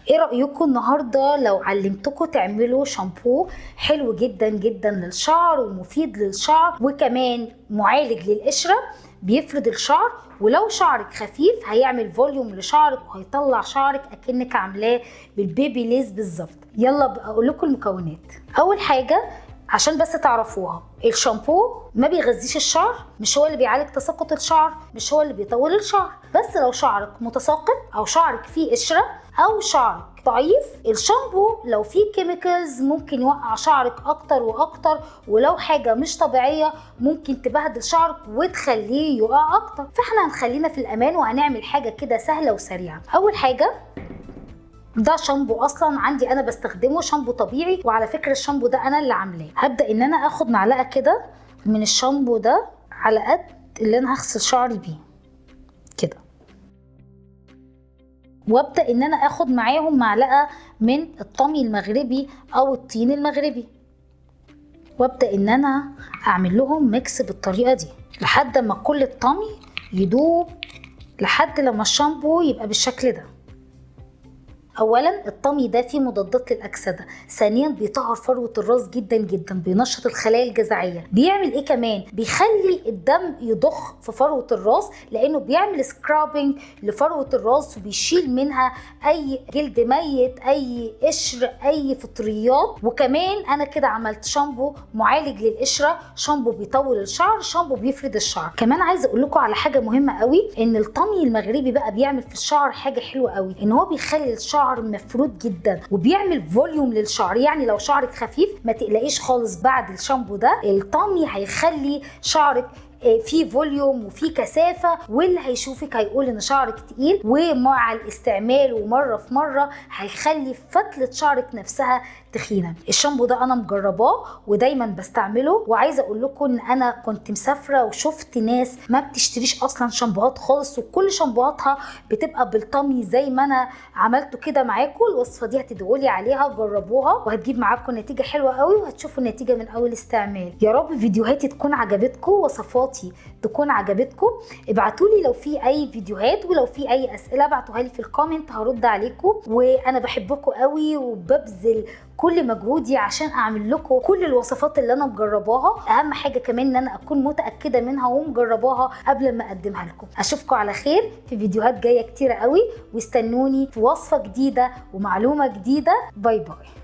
ايه رأيكم النهاردة لو علمتكم تعملوا شامبو حلو جدا جدا للشعر ومفيد للشعر وكمان معالج للقشرة، بيفرد الشعر، ولو شعرك خفيف هيعمل فوليوم لشعرك وهيطلع شعرك اكنك عاملاه بالبيبي ليز بالظبط. يلا اقول لكم المكونات. اول حاجة عشان بس تعرفوها، الشامبو ما بيغذيش الشعر، مش هو اللي بيعالج تساقط الشعر، مش هو اللي بيطول الشعر. بس لو شعرك متساقط او شعرك فيه قشرة او شعرك ضعيف، الشامبو لو فيه كيميكالز ممكن يوقع شعرك اكتر واكتر، ولو حاجة مش طبيعية ممكن تبهدل شعرك وتخليه يقع اكتر. فاحنا هنخلينا في الامان وهنعمل حاجة كده سهلة وسريعة. اول حاجة، ده شامبو اصلا عندي انا بستخدمه، شامبو طبيعي، وعلى فكره الشامبو ده انا اللي عاملاه. هبدا ان انا اخد معلقه كده من الشامبو ده على قد اللي انا هغسل شعري بيه كده، وابدا ان انا اخد معاهم معلقه من الطمي المغربي او الطين المغربي، وابدا ان انا اعمل لهم ميكس بالطريقه دي لحد ما كل الطمي يدوب، لحد لما الشامبو يبقى بالشكل ده. اولا الطمي ده فيه مضادات للاكسده، ثانيا بيطهر فروه الراس جدا جدا، بينشط الخلايا الجذعيه. بيعمل ايه كمان؟ بيخلي الدم يضخ في فروه الراس، لانه بيعمل سكرابنج لفروه الراس وبيشيل منها اي جلد ميت، اي قشر، اي فطريات. وكمان انا كده عملت شامبو معالج للقشره، شامبو بيطول الشعر، شامبو بيفرد الشعر. كمان عايزه اقول لكم على حاجه مهمه قوي، ان الطمي المغربي بقى بيعمل في الشعر حاجه حلوه قوي، ان هو بيخلي الشعر مفرود جدا وبيعمل فوليوم للشعر. يعني لو شعرك خفيف ما تقلقيش خالص، بعد الشامبو ده الطمي هيخلي شعرك في فوليوم وفي كثافه، واللي هيشوفك هيقول ان شعرك تقيل. ومع الاستعمال ومره في مره هيخلي فتله شعرك نفسها تخينه. الشامبو ده انا مجرباه ودايما بستعمله، وعايزه اقول لكم ان انا كنت مسافره وشفت ناس ما بتشتريش اصلا شامبوهات خالص، وكل شامبوهاتها بتبقى بالطمي زي ما انا عملته كده معاكم. الوصفه دي هتدعوا لي عليها، جربوها وهتجيب معاكم نتيجه حلوه قوي، وهتشوفوا النتيجه من اول استعمال. يا رب فيديوهاتي تكون عجبتكم، وصفاتي تكون عجبتكم. ابعتوا لي لو في اي فيديوهات، ولو في اي اسئله ابعتوها لي في الكومنت، هرد عليكم. وانا بحبكم قوي وببذل كل مجهودي عشان اعمل لكم كل الوصفات اللي انا مجرباها. اهم حاجه كمان ان انا اكون متاكده منها ومجرباها قبل ما اقدمها لكم. اشوفكم على خير في فيديوهات جايه كتيره قوي، واستنوني في وصفه جديده ومعلومه جديده. باي باي.